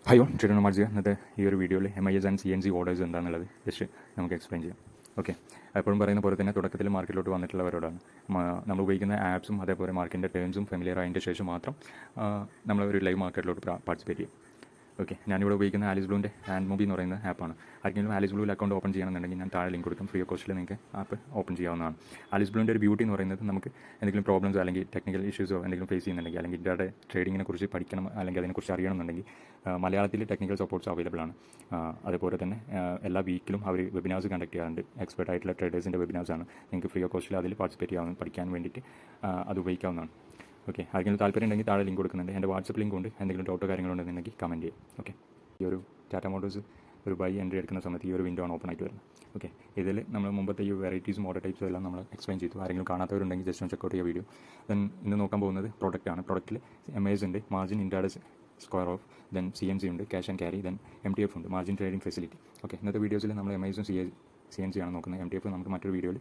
High on trader Marjiya ഇന്നത്തെ ഈ ഒരു വീഡിയോയിൽ MIS ആൻഡ് CNC ഓർഡേഴ്സ് എന്താണെന്നുള്ളത് ജസ്റ്റ് നമുക്ക് എക്സ്പ്ലെയിൻ ചെയ്യാം. ഓക്കെ, എപ്പോഴും പറയുന്ന പോലെ തന്നെ തുടക്കത്തിൽ മാർക്കറ്റിലോട്ട് വന്നിട്ടുള്ളവരോടാണ് നമ്മൾ ഉപയോഗിക്കുന്ന ആപ്സും അതേപോലെ മാർക്കറ്റിൻ്റെ ടേംസും ഫെമിലിയർ ആയതിൻ്റെ ശേഷം മാത്രം നമ്മൾ ഒരു ലൈവ് മാർക്കറ്റിലോട്ട് പാർട്ടിസിപ്പേറ്റ് ചെയ്യും. ഓക്കെ, ഞാനിവിടെ ഉപയോഗിക്കുന്ന ആലിസ് ബ്ലൂവിൻ്റെ ഹാൻഡ് മൂവി എന്ന് പറയുന്ന ആപ്പാണ്. ആർക്കെങ്കിലും ആലിസ് ബ്ലൂവിൽ അക്കൗണ്ട് ഓപ്പൺ ചെയ്യണമെന്നുണ്ടെങ്കിൽ ഞാൻ താഴെ ലിങ്ക് കൊടുക്കും. ഫ്രീ ഓഫ് കോസ്റ്റിൽ നിങ്ങൾക്ക് ആപ്പ് ഓപ്പൺ ചെയ്യാവുന്നതാണ്. ആലിസ് ബ്ലൂവിൻ്റെ ഒരു ബ്യൂട്ടി എന്ന് പറയുന്നത് നമുക്ക് എന്തെങ്കിലും പ്രോബ്ലംസോ അല്ലെങ്കിൽ ടെക്നിക്കൽ ഇഷ്യൂസോ എന്തെങ്കിലും ഫേസ് ചെയ്യുന്നുണ്ടെങ്കിൽ അല്ലെങ്കിൽ ഇന്ത്യയുടെ ട്രേഡിങ്ങിനെ കുറിച്ച് പഠിക്കണം അല്ലെങ്കിൽ അതിനെക്കുറിച്ച് അറിയണമെന്നുണ്ടെങ്കിൽ മലയാളത്തിൽ ടെക്നിക്കൽ സപ്പോർട്ട്സ് അവൈലബിൾ ആണ്. അതുപോലെ തന്നെ എല്ലാ വീക്കിലും അവർ വെബിനാർസ് കണ്ടക്ട് ചെയ്യാറുണ്ട്. എക്സ്പെർട്ട് ആയിട്ടുള്ള ട്രേഡേഴ്സിൻ്റെ വെബിനാർസാണ്. നിങ്ങൾക്ക് ഫ്രീ ഓഫ് കോസ്റ്റിൽ അതിൽ പാർട്ടിസിപ്പേറ്റ് ചെയ്യാവുന്ന പഠിക്കാൻ വേണ്ടിയിട്ട് അത് ഉപയോഗിക്കാവുന്നതാണ്. ഓക്കെ, ആർക്കെങ്കിലും താല്പര്യം ഉണ്ടെങ്കിൽ താഴെ ലിങ്ക് കൊടുക്കുന്നുണ്ട്. എൻ്റെ വാട്സപ്പ് ലിങ്ക് ഉണ്ട്. എന്തെങ്കിലും ഡൗട്ടോ കാര്യങ്ങളുണ്ടെന്നുണ്ടെങ്കിൽ കമൻറ്റ് ചെയ്യും. ഓക്കെ, ഈ ഒരു ടാറ്റ മോട്ടോഴ്സ് ഒരു ബൈ എൻട്രി എടുക്കുന്ന സമയത്ത് ഈ ഒരു വിൻഡോ ആണ് ഓപ്പൺ ആയിട്ട് വരുന്നത്. ഓക്കെ, ഇതിൽ നമ്മൾ മുമ്പത്തെ ഈ വെറൈറ്റീസും ഓർഡർ ടൈപ്സും എല്ലാം നമ്മൾ എക്സ്പ്ലെയിൻ ചെയ്തു. ആരെങ്കിലും കാണാത്തവരുണ്ടെങ്കിൽ ജസ്റ്റ് ഒന്ന് ചെക്കൗട്ട് ചെയ്യുക വീഡിയോ. ദെൻ ഇന്ന് നോക്കാൻ പോകുന്നത് പ്രൊഡക്റ്റാണ്. പ്രൊഡക്റ്റിൽ MIS ഉണ്ട്, margin intraday square of, then CNC ഉണ്ട്, cash and carry, then MTF ഉണ്ട്, മാർജിൻ ട്രേഡിംഗ് ഫെസിലിറ്റി. ഓക്കെ, ഇന്നത്തെ വീഡിയോസിൽ നമ്മൾ MISഉം CNC ആണ് നോക്കുന്നത്. MTF നമുക്ക് മറ്റൊരു വീഡിയോയിൽ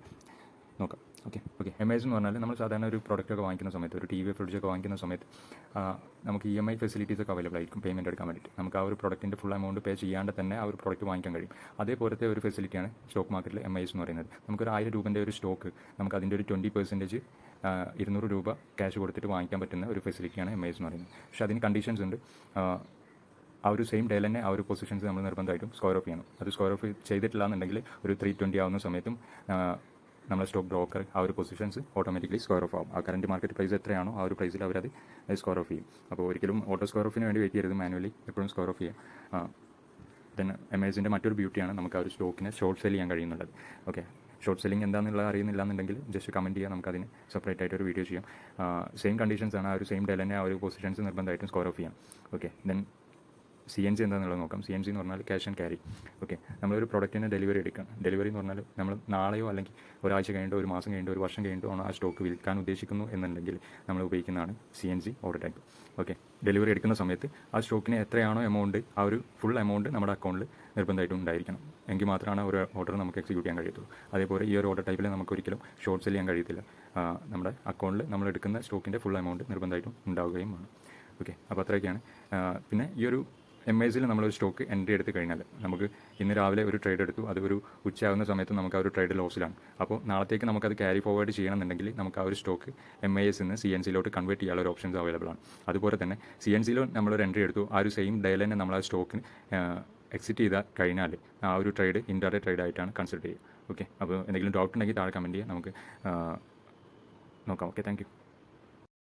നോക്കാം. ഓക്കെ, MIS എന്ന് പറഞ്ഞാൽ നമ്മൾ സാധാരണ ഒരു പ്രൊഡക്റ്റൊക്കെ വാങ്ങിക്കുന്ന സമയത്ത്, ഒരു TV ഫ്രിഡ്ജൊക്കെ വാങ്ങിക്കുന്ന സമയത്ത് നമുക്ക് EMI ഫെസിലിറ്റീസ് ഒക്കെ അവൈലബിൾ ആയിരിക്കും പേയ്മെൻറ്റ് എടുക്കാൻ വേണ്ടിയിട്ട്. നമുക്ക് ആ ഒരു പ്രൊഡക്റ്റിൻ്റെ ഫുൾ എമൗണ്ട് പേ ചെയ്യാണ്ട് തന്നെ ആ ഒരു പ്രൊഡക്റ്റ് വാങ്ങിക്കാൻ കഴിയും. അതേപോലത്തെ ഒരു ഫെസിലിറ്റിയാണ് സ്റ്റോക്ക് മാർക്കറ്റിൽ MIS എന്ന് പറയുന്നത്. നമുക്കൊരു 1000 രൂപേൻ്റെ ഒരു സ്റ്റോക്ക് നമുക്ക് അതിൻ്റെ ഒരു 20% 200 രൂപ ക്യാഷ് കൊടുത്തിട്ട് വാങ്ങിക്കാൻ പറ്റുന്ന ഒരു ഫെസിലിറ്റിയാണ് MIS എന്ന് പറയുന്നത്. പക്ഷേ അതിന് കണ്ടീഷൻസ് ഉണ്ട്. ആ ഒരു സെയിം ഡേയിൽ തന്നെ ആ ഒരു പൊസിഷൻസ് നമ്മൾ നിർബന്ധമായിട്ടും സ്ക്വയർ ഓഫ് ചെയ്യണം. അത് സ്ക്വയർ ഓഫ് ചെയ്തിട്ടില്ല എന്നുണ്ടെങ്കിൽ ഒരു 320 ആവുന്ന സമയത്തും നമ്മുടെ സ്റ്റോക്ക് ബ്രോക്കർ ആ ഒരു പൊസിഷൻസ് ഓട്ടോമാറ്റിക്കലി സ്ക്വയർ ഓഫ് ആവും. ആ കറൻറ്റ് മാർക്കറ്റ് പ്രൈസ് എത്രയാണോ ആ ഒരു പ്രൈസിൽ അവരത് സ്ക്വയർ ഓഫ് ചെയ്യും. അപ്പോൾ ഒരിക്കലും ഓട്ടോ സ്ക്വയർ ഓഫിന് വേണ്ടി വെയിറ്റ് ചെയ്യരുത്, മാനുവലി എപ്പോഴും സ്ക്വയർ ഓഫ് ചെയ്യുക. ദെൻ MISൻ്റെ മറ്റൊരു ബ്യൂട്ടിയാണ് നമുക്ക് ആ ഒരു സ്റ്റോക്കിനെ ഷോർട്ട് സെൽ ചെയ്യാൻ കഴിയുന്നുള്ളത്. ഓക്കെ, ഷോർട്ട് സെല്ലിംഗ് എന്താണെന്നുള്ളത് അറിയുന്നില്ല എന്നുണ്ടെങ്കിൽ ജസ്റ്റ് കമൻറ്റ് ചെയ്യുക, നമുക്കതിന് സെപ്പറേറ്റ് ആയിട്ട് ഒരു വീഡിയോ ചെയ്യാം. സെയിം കണ്ടീഷൻസ് ആണ്. ആ ഒരു സെയിം ഡേയിൽ തന്നെ ആ ഒരു പൊസിഷൻസ് നിർബന്ധമായിട്ടും സ്ക്വയർ ഓഫ് ചെയ്യാം. ഓക്കെ, ദെൻ CNC എന്താണെന്നുള്ളത് നോക്കാം. CNC എന്ന് പറഞ്ഞാൽ ക്യാഷ് ആൻഡ് ക്യാരി. ഓക്കെ, നമ്മളൊരു പ്രൊഡക്റ്റിന് ഡെലിവറി എടുക്കണം. ഡെലിവറി എന്ന് പറഞ്ഞാൽ നമ്മൾ നാളെയോ അല്ലെങ്കിൽ ഒരാഴ്ച കഴിഞ്ഞിട്ടോ ഒരു മാസം കഴിഞ്ഞിട്ടോ ഒരു വർഷം കഴിഞ്ഞിട്ടോ ആണ് ആ സ്റ്റോക്ക് വിൽക്കാൻ ഉദ്ദേശിക്കുന്നു എന്നുണ്ടെങ്കിൽ നമ്മൾ ഉപയോഗിക്കുന്നതാണ് CNC order type. Okay, delivery എടുക്കുന്ന സമയത്ത് ആ സ്റ്റോക്കിന് എത്രയാണോ എമൗണ്ട് ആ ഒരു ഫുൾ എമൗണ്ട് നമ്മുടെ അക്കൗണ്ടിൽ നിർബന്ധമായിട്ടും ഉണ്ടായിരിക്കണം. എങ്കിൽ മാത്രമാണ് ഒരു ഓർഡർ നമുക്ക് എക്സിക്യൂട്ട് ചെയ്യാൻ കഴിയത്തുള്ളൂ. അതേപോലെ ഈ ഒരു ഓർഡർ ടൈപ്പിൽ നമുക്ക് ഒരിക്കലും ഷോർട്ട് സെൽ ചെയ്യാൻ കഴിയത്തില്ല. നമ്മുടെ അക്കൗണ്ടിൽ നമ്മൾ എടുക്കുന്ന സ്റ്റോക്കിൻ്റെ ഫുൾ എമൗണ്ട് നിർബന്ധമായിട്ടും ഉണ്ടാവുകയും വേണം. ഓക്കെ, അപ്പോൾ അത്രയൊക്കെയാണ്. പിന്നെ ഈ ഒരു MISൽ നമ്മളൊരു സ്റ്റോക്ക് എൻട്രി എടുത്ത് കഴിഞ്ഞാൽ നമുക്ക് ഇന്ന് രാവിലെ ഒരു ട്രേഡ് എടുത്തു, അത് ഒരു ഉച്ചയാകുന്ന സമയത്ത് നമുക്ക് ആ ഒരു ട്രേഡ് ലോസിലാണ്. അപ്പോൾ നാളത്തേക്ക് നമുക്കത് ക്യാരി ഫോർവേഡ് ചെയ്യണമെന്നുണ്ടെങ്കിൽ നമുക്ക് ആ ഒരു സ്റ്റോക്ക് MIS നിന്ന് CNCയിലോട്ട് കൺവേർട്ട് ചെയ്യാനുള്ള ഒരു ഓപ്ഷൻസ് അവൈലബിൾ ആണ്. അതുപോലെ തന്നെ CNCയിൽ നമ്മളൊരു എൻട്രി എടുത്തു, ആ ഒരു സെയിം ഡേയിൽ തന്നെ നമ്മൾ ആ സ്റ്റോക്കിന് എക്സിറ്റ് ചെയ്താൽ കഴിഞ്ഞാൽ ആ ഒരു ട്രേഡ് ഇൻട്രാഡേ ട്രേഡ് ആയിട്ടാണ് കൺസിഡർ ചെയ്യുക. ഓക്കെ, അപ്പോൾ എന്തെങ്കിലും ഡൗട്ട് ഉണ്ടെങ്കിൽ താഴെ കമൻറ്റ് ചെയ്യുക, നമുക്ക് നോക്കാം. Okay, thank you.